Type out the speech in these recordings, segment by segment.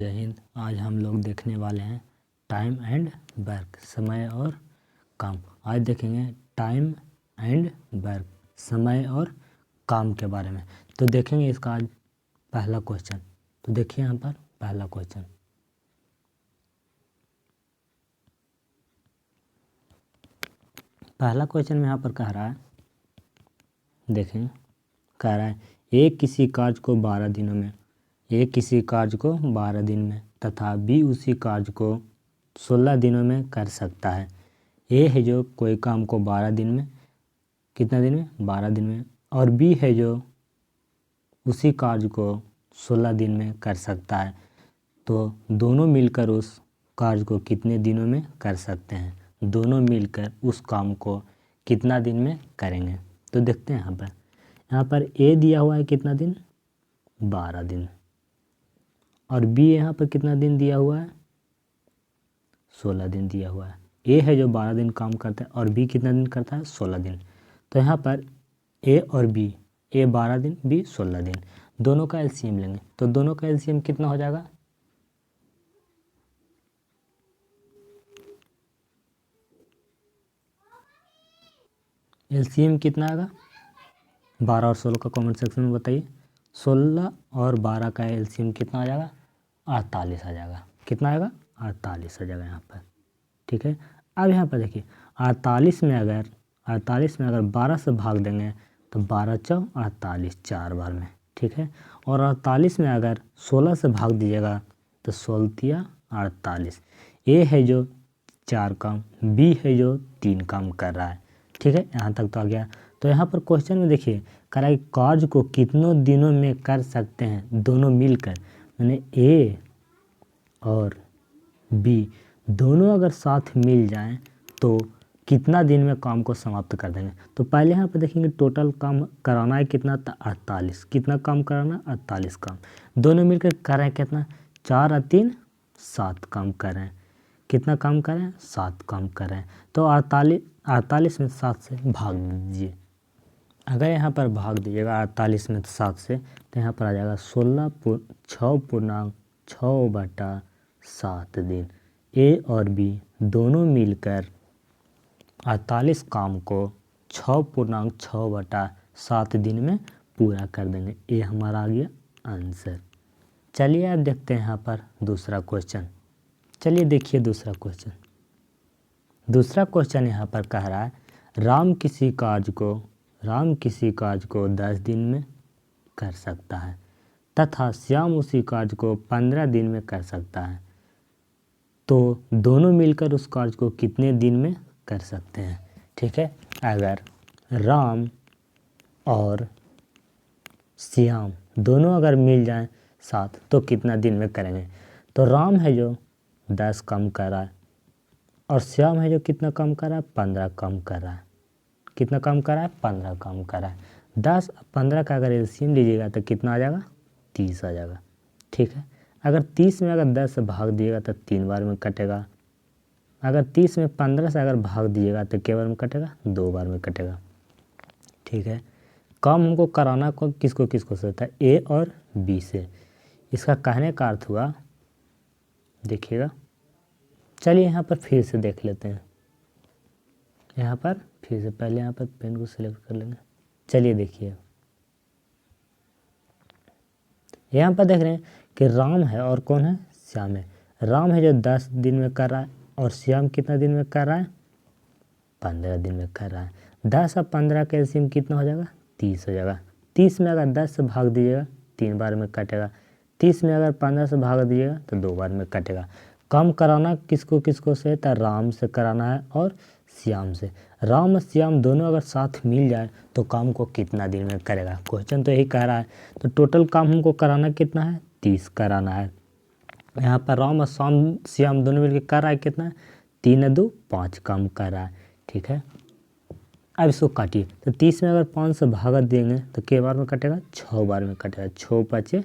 जय हिंद। आज हम लोग देखने वाले हैं टाइम एंड वर्क, समय और काम। आज देखेंगे टाइम एंड वर्क, समय और काम के बारे में। तो देखेंगे इसका आज पहला क्वेश्चन। तो देखिए यहाँ पर पहला क्वेश्चन। पहला क्वेश्चन में यहाँ पर कह रहा है, देखें, कह रहा है एक किसी कार्य को 12 दिनों में, एक किसी कार्य को 12 दिन में तथा बी उसी कार्य को 16 दिनों में कर सकता है। ए है जो कोई काम को 12 दिन में, कितना दिन में, 12 दिन में, और बी है जो उसी कार्य को 16 दिन में कर सकता है। तो दोनों मिलकर उस कार्य को कितने दिनों में कर सकते हैं? दोनों मिलकर उस काम को कितना दिन में करेंगे? तो देखते हैं यहाँ पर ए दिया हुआ है कितना दिन, 12 दिन, और बी यहाँ पर कितना दिन दिया हुआ है, 16 दिन दिया हुआ है। ए है जो 12 दिन काम करता है और बी कितना दिन करता है, 16 दिन। तो यहाँ पर ए और बी, ए 12 दिन, बी 16 दिन, दोनों का एलसीएम लेंगे। तो दोनों का एलसीएम कितना हो जाएगा, एलसीएम कितना आएगा, 12 और 16 का कमेंट सेक्शन में बताइए। 16 और 12 का एलसीएम कितना आ जाएगा, 48 आ जाएगा। कितना आएगा, 48 आ जाएगा यहाँ पर। ठीक है, अब यहाँ पर देखिए 48 में अगर 12 से भाग देंगे तो 12 चौ 48, 4 बार में। ठीक है, और 48 में अगर 16 से भाग दीजिएगा तो 16 तिया 48। ए है जो 4 काम, बी है जो 3 काम कर रहा है। ठीक है, यहाँ तक तो आ गया। तो यहाँ पर क्वेश्चन में देखिए कह रहा है कार्य को कितनों दिनों में कर सकते हैं दोनों मिलकर, यानी ए और बी दोनों अगर साथ मिल जाएं तो कितना दिन में काम को समाप्त कर देंगे। तो पहले यहाँ पर देखेंगे टोटल काम कराना है कितना था, 48। कितना काम कराना, 48 काम। दोनों मिलकर कर रहे हैं कितना, 4 और 3 7 काम कर रहे हैं। कितना काम कर रहे हैं, 7 काम कर रहे हैं। तो 48 में 7 से भाग दीजिए। अगर यहाँ पर भाग दीजिएगा 48 में 7 से तो यहाँ पर आ जाएगा 6.6 दिन। ए और बी दोनों मिलकर 48 काम को 6.6/7 दिन में पूरा कर देंगे। ये हमारा आ गया आंसर। चलिए अब देखते हैं यहाँ पर दूसरा क्वेश्चन। चलिए देखिए दूसरा क्वेश्चन। दूसरा क्वेश्चन यहाँ पर कह रहा है राम किसी कार्य को 10 दिन में कर सकता है तथा श्याम उसी कार्य को 15 दिन में कर सकता है। तो दोनों मिलकर उस कार्य को कितने दिन में कर सकते हैं? ठीक है, अगर राम और श्याम दोनों अगर मिल जाएं साथ तो कितना दिन में करेंगे? तो राम है जो 10 काम कर रहा है और श्याम है जो कितना काम कर रहा है, 15 काम कर रहा है। कितना काम कर रहा है, 15 काम कर रहा है। 10 और 15 का अगर एलसीएम लीजिएगा तो कितना आ जाएगा, 30 आ जाएगा। ठीक है, अगर 30 में अगर 10 से भाग दिएगा तो 3 बार में कटेगा। अगर 30 में 15 से अगर भाग दीजिएगा तो क्या बार में कटेगा, 2 बार में कटेगा। ठीक है, काम हमको कराना को किसको किसको से होता है, ए और बी से। इसका कहने का अर्थ हुआ, देखिएगा, चलिए यहाँ पर फिर से देख लेते हैं। यहाँ पर फिर से पहले यहाँ पर पेन को सिलेक्ट कर लेंगे। चलिए देखिए, यहाँ पर देख रहे हैं कि राम है और कौन है, श्याम है। राम है जो 10 दिन में कर रहा है और श्याम कितना दिन में कर रहा है, 15 दिन में कर रहा है। 10 और 15 का एलसीएम कितना हो जाएगा, 30 हो जाएगा। 30 में अगर 10 से भाग दीजिएगा 3 बार में कटेगा। 30 में अगर 15 से भाग दीजिएगा तो 2 बार में कटेगा। काम कराना किसको किसको से, तो राम से कराना है और श्याम से। राम और श्याम दोनों अगर साथ मिल जाए तो काम को कितना दिन में करेगा? क्वेश्चन तो यही कह रहा है। तो टोटल काम हमको कराना कितना है, 30 कराना है। यहाँ पर राम और श्याम दोनों मिलकर कर रहा है कितना, 3 और 2 5 काम कर रहा है। ठीक है, अब इसको काटिए। तो 30 में अगर 5 से भाग देंगे तो कितने बार में कटेगा, 6 बार में कटेगा। 6 5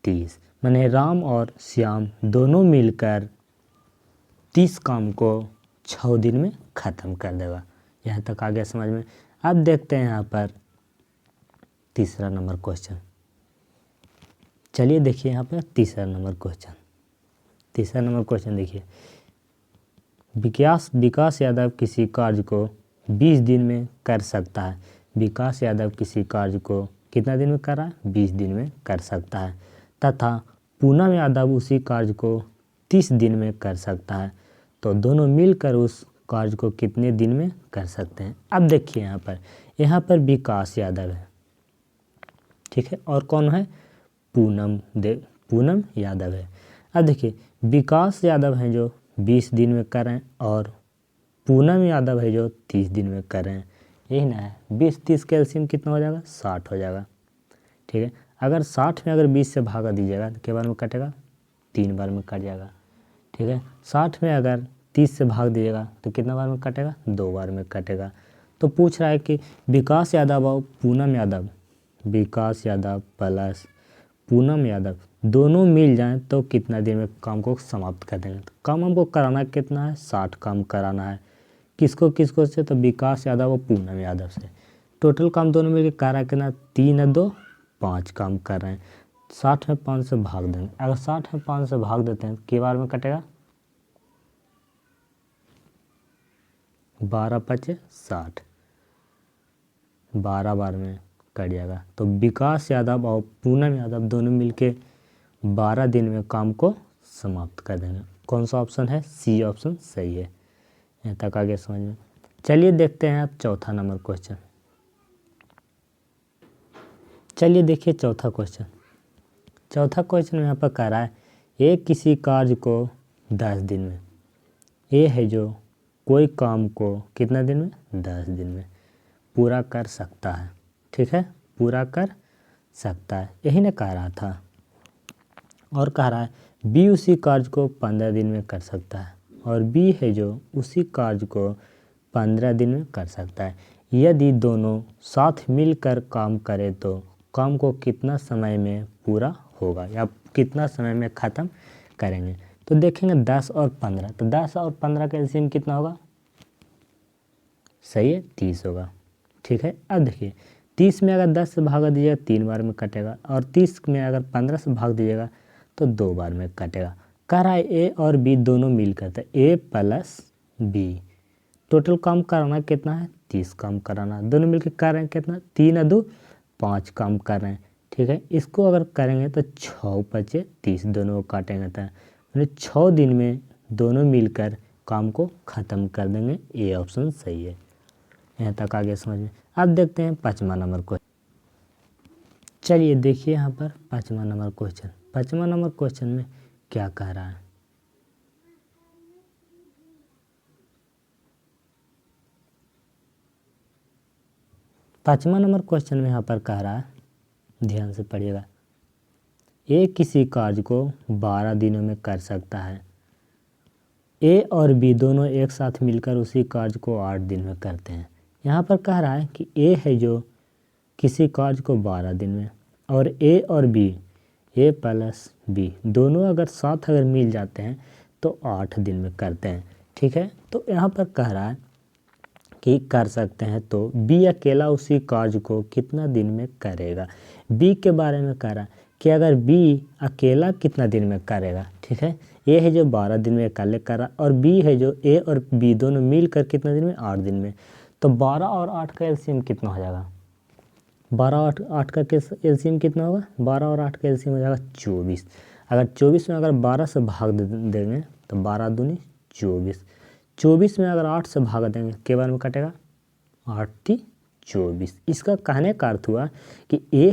30, माने राम और श्याम दोनों मिलकर 30 काम को 6 दिन में ख़त्म कर देगा। यहाँ तक आ गया समझ में। अब देखते हैं यहाँ पर तीसरा नंबर क्वेश्चन। चलिए देखिए यहाँ पर तीसरा नंबर क्वेश्चन। तीसरा नंबर क्वेश्चन देखिए, विकास यादव किसी कार्य को 20 दिन में कर सकता है। विकास यादव किसी कार्य को कितना दिन में कर रहा है, 20 दिन में कर सकता है, तथा पूनम यादव उसी कार्य को 30 दिन में कर सकता है। तो दोनों मिलकर उस कार्य को कितने दिन में कर सकते हैं। अब देखिए यहाँ पर विकास यादव है, ठीक है, और कौन है, पूनम यादव है। अब देखिए विकास यादव हैं जो 20 दिन में कर रहे हैं और पूनम यादव है जो 30 दिन में कर रहे हैं, यही ना है। 20-30 का एलसीएम कितना हो जाएगा, 60 हो जाएगा, ठीक है। अगर 60 में अगर 20 से भागा दीजिएगा तो क्या बार में कटेगा, 3 बार में कट जाएगा, ठीक है। 60 में अगर 30 से भाग दीजिएगा तो कितना बार में कटेगा, 2 बार में कटेगा। तो पूछ रहा है कि विकास यादव और पूनम यादव, विकास यादव प्लस पूनम यादव दोनों मिल जाएं तो कितना दिन में काम को समाप्त कर देंगे। तो काम हमको कराना कितना है, 60 काम कराना है। किसको किसको से, तो विकास यादव और पूनम यादव से। टोटल काम दोनों मिलकर कर रहा है कितना, 3 और 2 5 काम कर रहे हैं। 60 में 5 से भाग देंगे, अगर 60 में 5 से भाग देते हैं तो कितनी बार में कटेगा, 12 5 60, 12 बार में कट जाएगा। तो विकास यादव और पूनम यादव दोनों मिलके 12 दिन में काम को समाप्त कर देंगे। कौन सा ऑप्शन है, सी ऑप्शन सही है। यहाँ तक आगे समझ में। चलिए देखते हैं आप चौथा नंबर क्वेश्चन। चलिए देखिए चौथा क्वेश्चन। चौथा क्वेश्चन यहाँ पर कह रहा है, ए किसी कार्य को 10 दिन में, ए है जो कोई काम को कितना दिन में, 10 दिन में पूरा कर सकता है, ठीक है, पूरा कर सकता है, यही ना कह रहा था। और कह रहा है बी उसी कार्य को 15 दिन में कर सकता है, और बी है जो उसी कार्य को 15 दिन में कर सकता है। यदि दोनों साथ मिलकर काम करें तो काम को कितना समय में पूरा होगा, या कितना समय में ख़त्म करेंगे। तो देखेंगे 10 और 15, तो 10 और 15 का एलसीएम कितना होगा, सही है, 30 होगा, ठीक है। अब देखिए 30 में अगर 10 से भागा दीजिएगा 3 बार में कटेगा, और 30 में अगर 15 से भाग दीजिएगा तो 2 बार में कटेगा। कह रहा है ए और बी दोनों मिलकर, तो ए प्लस बी टोटल काम कराना कितना है, 30 काम कराना। दोनों मिलकर कर रहे हैं कितना, 3 और 2 5 काम कर रहे हैं, ठीक है। इसको अगर करेंगे तो 6 5 30 दोनों को काटेंगे तो मैंने 6 दिन में दोनों मिलकर काम को ख़त्म कर देंगे, ए ऑप्शन सही है। यहाँ तक आगे समझ में। अब देखते हैं 5वां नंबर क्वेश्चन। चलिए देखिए यहाँ पर 5वां नंबर क्वेश्चन। 5वां नंबर क्वेश्चन में क्या कह रहा है, पाँचवां नंबर क्वेश्चन में यहाँ पर कह रहा है, ध्यान से पढ़िएगा, ए किसी कार्य को 12 दिनों में कर सकता है। ए और बी दोनों एक साथ मिलकर उसी कार्य को 8 दिन में करते हैं। यहाँ पर कह रहा है कि ए है जो किसी कार्य को 12 दिन में, और ए और बी, ए प्लस बी दोनों अगर साथ अगर मिल जाते हैं तो 8 दिन में करते हैं, ठीक है। तो यहाँ पर कह रहा है कि कर सकते हैं, तो बी अकेला उसी कार्य को कितना दिन में करेगा। बी के बारे में कह रहा है कि अगर बी अकेला कितना दिन में करेगा, ठीक है। ए है जो 12 दिन में अकेले कर रहा, और बी है जो ए और बी दोनों मिलकर कितना दिन में, 8 दिन में। तो 12 और 8 का एलसीएम कितना हो जाएगा, 12 और 8 का एलसीएम कितना होगा, 12 और 8 का एलसीएम हो जाएगा 24। अगर 24 में अगर 12 से भाग देंगे तो 12 दूनी 24, 24 में अगर 8 से भाग देंगे के बार में कटेगा, 8 3 24। इसका कहने का अर्थ हुआ कि ए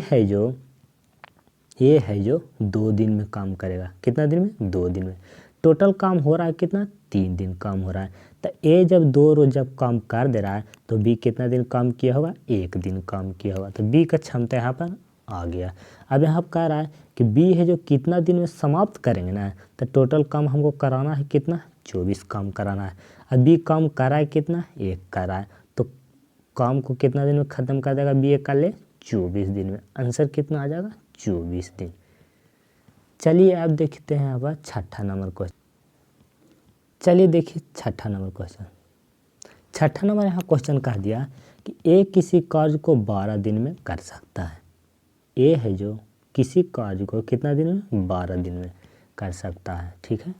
है जो 2 दिन में काम करेगा, कितना दिन में, 2 दिन में। टोटल काम हो रहा है कितना, 3 दिन काम हो रहा है। तो ए जब 2 रोज जब काम कर दे रहा है तो बी कितना दिन काम किया होगा, 1 दिन काम किया होगा। तो बी का क्षमता यहाँ पर आ गया। अब यहाँ पर कह रहा है कि बी है जो कितना दिन में समाप्त करेंगे ना, तो टोटल काम हमको कराना है कितना, 24 काम कराना है। अब बी काम करा है कितना, 1 करा है, तो काम को कितना दिन में ख़त्म कर देगा बी, कर ले 24 दिन में। आंसर कितना आ जाएगा, 24 दिन। चलिए अब देखते हैं अब 6ठा नंबर क्वेश्चन। चलिए देखिए 6ठा नंबर क्वेश्चन। 6ठा नंबर यहाँ क्वेश्चन कह दिया कि ए किसी कार्य को 12 दिन में कर सकता है। ए है जो किसी कार्य को कितना दिन में, 12 दिन में कर सकता है, ठीक है।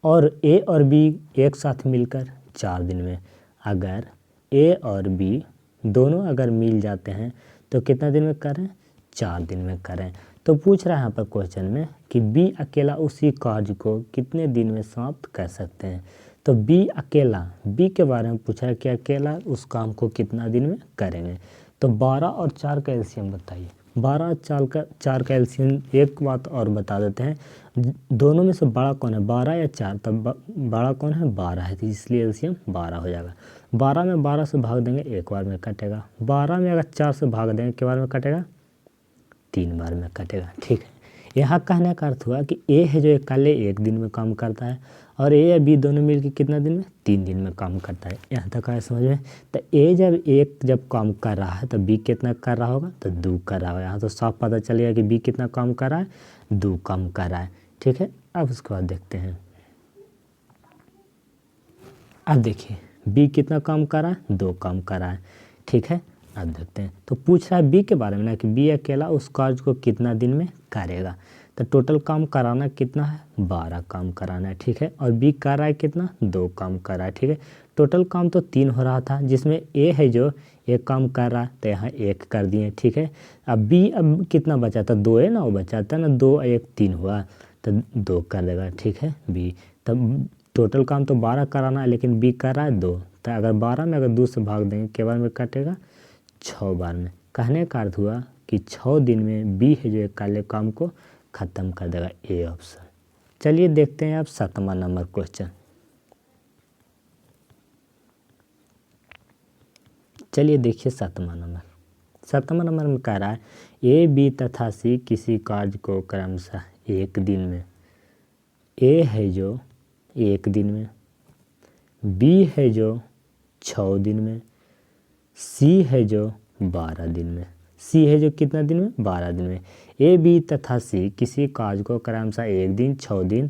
और ए और बी एक साथ मिलकर 4 दिन में, अगर ए और बी दोनों अगर मिल जाते हैं तो कितना दिन में करें, 4 दिन में करें। तो पूछ रहा है यहाँ पर क्वेश्चन में कि बी अकेला उसी कार्य को कितने दिन में समाप्त कर सकते हैं। तो बी अकेला, बी के बारे में पूछा है कि अकेला उस काम को कितना दिन में करेंगे। तो 12 और 4 का एलसीएम बताइए। 12 और 4 का एलसीएम, एक बात और बता देते हैं, दोनों में से बड़ा कौन है, 12 या 4, तब बड़ा कौन है, 12 है, तो इसलिए एलसीएम 12 हो जाएगा। 12 में 12 से भाग देंगे एक बार में कटेगा, 12 में अगर 4 से भाग देंगे कितने बार में कटेगा, 3 बार में कटेगा, ठीक है। यहाँ कहने का अर्थ हुआ कि ए है जो अकेले 1 दिन में काम करता है और ए या बी दोनों मिलकर कितना दिन में, 3 दिन में काम करता है। यहाँ तक आया समझ में। तो ए जब काम कर रहा है तो बी कितना कर रहा होगा, तो 2 कर रहा होगा। यहाँ तो साफ पता चलेगा कि बी कितना काम कर रहा है, 2 काम कर रहा है, ठीक है। अब उसके बाद देखते हैं, अब देखिए बी कितना काम कर रहा है, 2 काम कर रहा है, ठीक है। अब देखते हैं, तो पूछ रहा है बी के बारे में ना कि बी अकेला उस कार्य को कितना दिन में करेगा। तो टोटल काम कराना कितना है, 12 काम कराना है, ठीक है। और बी कर रहा है कितना, 2 काम कर रहा है, ठीक है। टोटल काम तो 3 हो रहा था, जिसमें ए है जो 1 काम कर रहा है तो यहाँ 1 कर दिए, ठीक है। अब बी अब कितना बचा था, 2 है ना, वो बचा था ना, 2 1 3 हुआ तो 2 कर देगा, ठीक है बी। तब टोटल काम तो 12 कराना है लेकिन बी कर रहा है 2, तो अगर 12 में अगर 2 से भाग देंगे के बार में कटेगा, 6 बार में। कहने का अर्थ हुआ कि 6 दिन में बी है जो अकेले काम को ख़त्म कर देगा, ए ऑप्शन। चलिए देखते हैं अब 7वां नंबर क्वेश्चन। चलिए देखिए 7वां नंबर। 7वां नंबर में कह रहा है ए बी तथा सी किसी कार्य को क्रमशः 1 दिन में, ए है जो 1 दिन में, बी है जो 6 दिन में, सी है जो 12 दिन में। सी है जो कितना दिन में, 12 दिन में। ए बी तथा सी किसी कार्य को क्रमशः 1 दिन, 6 दिन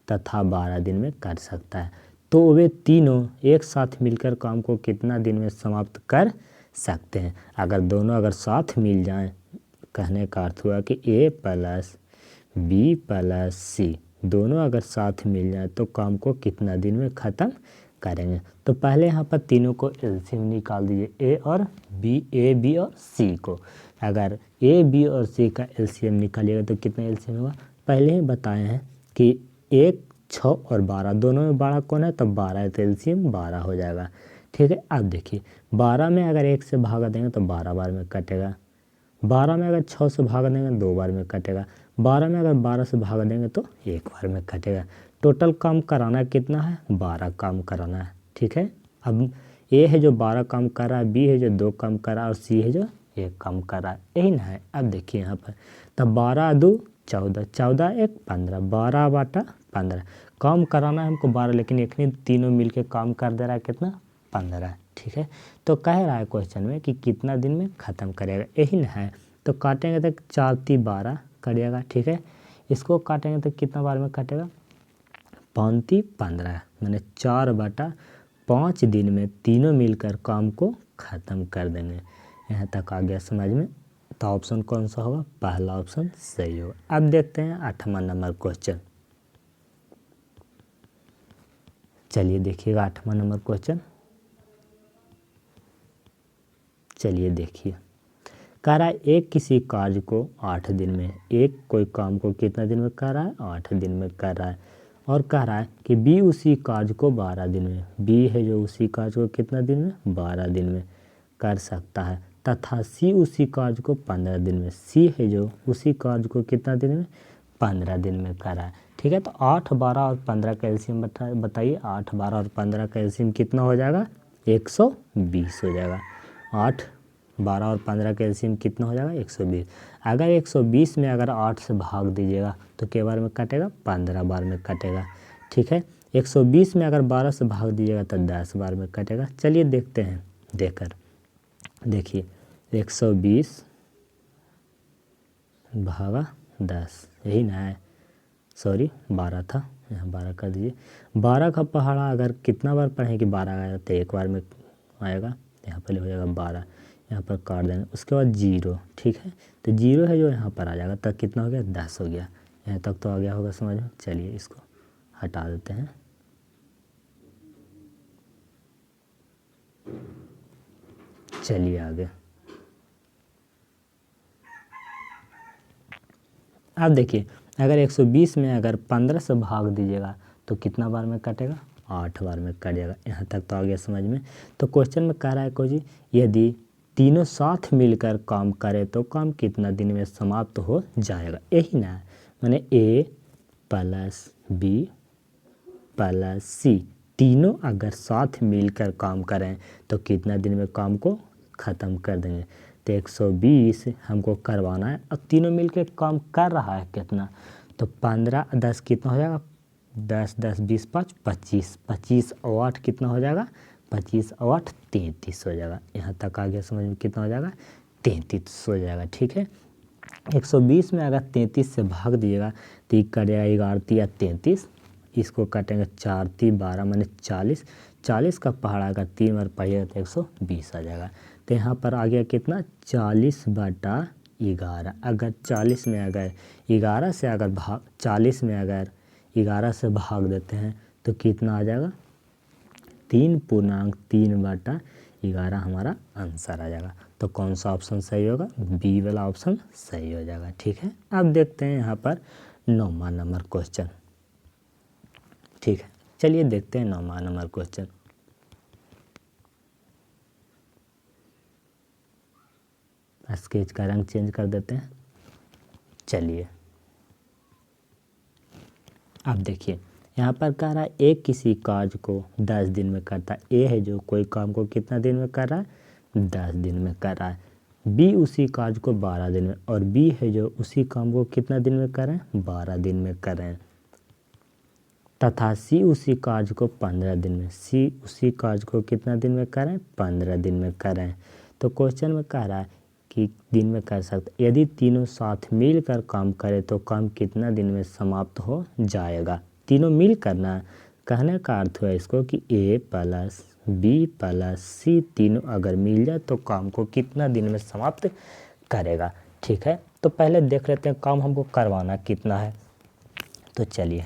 तथा 12 दिन में कर सकता है। तो वे तीनों एक साथ मिलकर काम को कितना दिन में समाप्त कर सकते हैं। अगर दोनों अगर साथ मिल जाएं, कहने का अर्थ हुआ कि ए प्लस बी प्लस सी दोनों अगर साथ मिल जाए तो काम को कितना दिन में ख़त्म करेंगे। तो पहले यहाँ पर तीनों को एलसीएम निकाल दीजिए, ए और बी, ए बी और सी को। अगर ए बी और सी का एलसीएम निकालिएगा तो कितना एलसीएम होगा, पहले ही बताए हैं कि 1 6 और 12 दोनों में 12 कौन है, तब 12 है तो एलसीएम 12 हो जाएगा, ठीक है। अब देखिए 12 में अगर 1 से भागा देंगे तो 12 बार में कटेगा, 12 में अगर 6 से भाग देंगे 2 बार में कटेगा, 12 में अगर 12 से भाग देंगे तो 1 बार में कटेगा। टोटल काम कराना कितना है, 12 काम कराना है, ठीक है। अब ए है जो 12 काम कर रहा है, बी है जो 2 काम कर रहा है और सी है जो 1 काम कर रहा है, यही ना है। अब देखिए यहाँ पर तब 12 2 14, 14 1 15, 12 बटा 15 काम कराना है हमको 12, लेकिन एक नहीं तीनों मिलके काम कर दे रहा है कितना, 15, ठीक है। तो कह रहा है क्वेश्चन में कि कितना दिन में ख़त्म करेगा, यही ना है। तो काटेंगे तो 4 3 12 कटेगा, ठीक है। इसको काटेंगे तो कितना बार में कटेगा, 5 3 15, मैंने 4 बटा 5 दिन में तीनों मिलकर काम को ख़त्म कर देंगे। यहाँ तक आ गया समझ में। तो ऑप्शन कौन सा होगा, पहला ऑप्शन सही होगा। अब देखते हैं 8वां नंबर क्वेश्चन। चलिए देखिएगा 8वां नंबर क्वेश्चन। चलिए देखिए, कह रहा है एक किसी कार्य को 8 दिन में, एक कोई काम को कितना दिन में कर रहा है, 8 दिन में कर रहा है। और कह रहा है कि बी उसी कार्य को 12 दिन में, बी है जो उसी कार्य को कितना दिन में, 12 दिन में कर सकता है, तथा सी उसी कार्य को 15 दिन में, सी है जो उसी कार्य को कितना दिन में, 15 दिन में कर रहा है, ठीक है। तो 8 12 और 15 का एलसीएम बताइए, 8 12 और 15 का एलसीएम कितना हो जाएगा, 120 हो जाएगा। 8 12 और 15 का एलसीएम कितना हो जाएगा, 120। अगर 120 में अगर 8 से भाग दीजिएगा तो कितने बार में कटेगा, 15 बार में कटेगा, ठीक है। 120 में अगर 12 से भाग दीजिएगा तो 10 बार में कटेगा। चलिए देखते हैं देकर, देखिए 120 भागा 10, यही ना है, सॉरी 12 था, यहाँ 12 कर दीजिए। 12 का पहाड़ा अगर कितना बार पढ़ें कि 12 आएगा तो 1 बार में आएगा, यहाँ पहले हो जाएगा 12, यहाँ पर काट देंगे, उसके बाद 0, ठीक है। तो 0 है जो यहाँ पर आ जाएगा, तब कितना हो गया, 10 हो गया, यहाँ तक तो आ गया होगा समझ में। चलिए इसको हटा देते हैं। चलिए आगे। अब देखिए, अगर 120 में अगर 15 से भाग दीजिएगा तो कितना बार में कटेगा, 8 बार में कट जाएगा। यहाँ तक तो आ गया समझ में। तो क्वेश्चन में कह रहा है कोई जी, यदि तीनों साथ मिलकर काम करें तो काम कितना दिन में समाप्त हो जाएगा। यही ना, माने ए प्लस बी प्लस सी तीनों अगर साथ मिलकर काम करें तो कितना दिन में काम को ख़त्म कर देंगे। तो 120 हमको करवाना है, अब तीनों मिलकर काम कर रहा है कितना, तो 15 10 कितना हो जाएगा, 10 10 20 5 25, 25 और 8 कितना हो जाएगा, 25 और 8 33 हो जाएगा। यहाँ तक आ गया समझ में, कितना हो जाएगा, 33 हो जाएगा। ठीक है, 120 में अगर 33 से भाग दिएगा तो ये कट जाएगा 11 तिया 33, इसको काटेंगे 4 3 12 माने 40, 40 का पहाड़ा अगर 3 बार पढ़िएगा तो 120 आ जाएगा। तो यहाँ पर आ गया कितना, 40/11। अगर 40 में अगर 11 से अगर भाग 40 में अगर 11 से भाग देते हैं तो कितना आ जाएगा, 3.3/11 हमारा आंसर आ जाएगा। तो कौन सा ऑप्शन सही होगा, बी वाला ऑप्शन सही हो जाएगा। ठीक है, अब देखते हैं यहाँ पर 9वां नंबर क्वेश्चन। ठीक है, चलिए देखते हैं 9वां नंबर क्वेश्चन। स्केच का रंग चेंज कर देते हैं। चलिए अब देखिए, यहाँ पर कह रहा है ए किसी कार्य को 10 दिन में करता है। ए है जो कोई काम को कितना दिन में कर रहा है, 10 दिन में कर रहा है। बी उसी कार्य को 12 दिन में, और बी है जो उसी काम को कितना दिन में कर रहे हैं, 12 दिन में कर रहे हैं। तथा सी उसी कार्य को 15 दिन में, सी उसी कार्य को कितना दिन में कर रहे हैं, 15 दिन में कर रहे हैं। तो क्वेश्चन में कह रहा है कि दिन में कर सकते, यदि तीनों साथ मिलकर काम करें तो काम कितना दिन में समाप्त हो जाएगा। तीनों मिल करना, कहने का अर्थ है इसको कि ए प्लस बी प्लस सी तीनों अगर मिल जाए तो काम को कितना दिन में समाप्त करेगा। ठीक है, तो पहले देख लेते हैं काम हमको करवाना कितना है। तो चलिए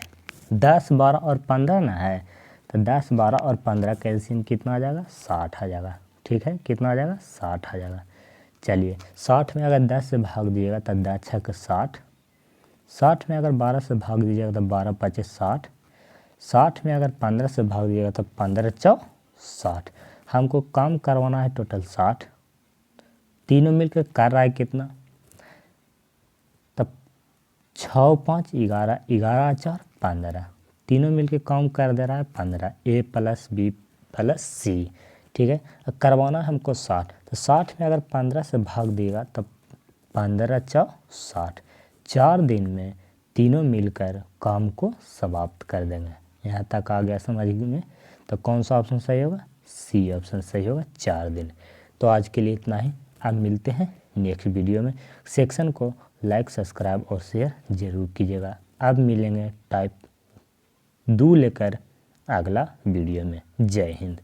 10 12 और 15 ना है, तो 10 12 और 15 का एलसीएम कितना आ जाएगा, 60 आ जाएगा। ठीक है, कितना आ जाएगा, 60 आ जाएगा। चलिए 60 में अगर 10 से भाग दिएगा तो 10 छक 60, 60 में अगर 12 से भाग दीजिएगा तो 12 5 60, 60 में अगर 15 से भाग दीजिएगा तो 15 4 60। हमको काम करवाना है टोटल 60, तीनों मिलकर कर रहा है कितना, तब 6 5 11 11 4 15, तीनों मिलकर काम कर दे रहा है 15, ए प्लस बी प्लस सी। ठीक है, करवाना है हमको 60, तो 60 में अगर 15 से भाग दिएगा तब 15 4 60, 4 दिन में तीनों मिलकर काम को समाप्त कर देंगे। यहाँ तक आ गया समझ में। तो कौन सा ऑप्शन सही होगा, सी ऑप्शन सही होगा, 4 दिन। तो आज के लिए इतना ही, अब मिलते हैं नेक्स्ट वीडियो में। सेक्शन को लाइक सब्सक्राइब और शेयर जरूर कीजिएगा। अब मिलेंगे टाइप 2 लेकर अगला वीडियो में। जय हिंद।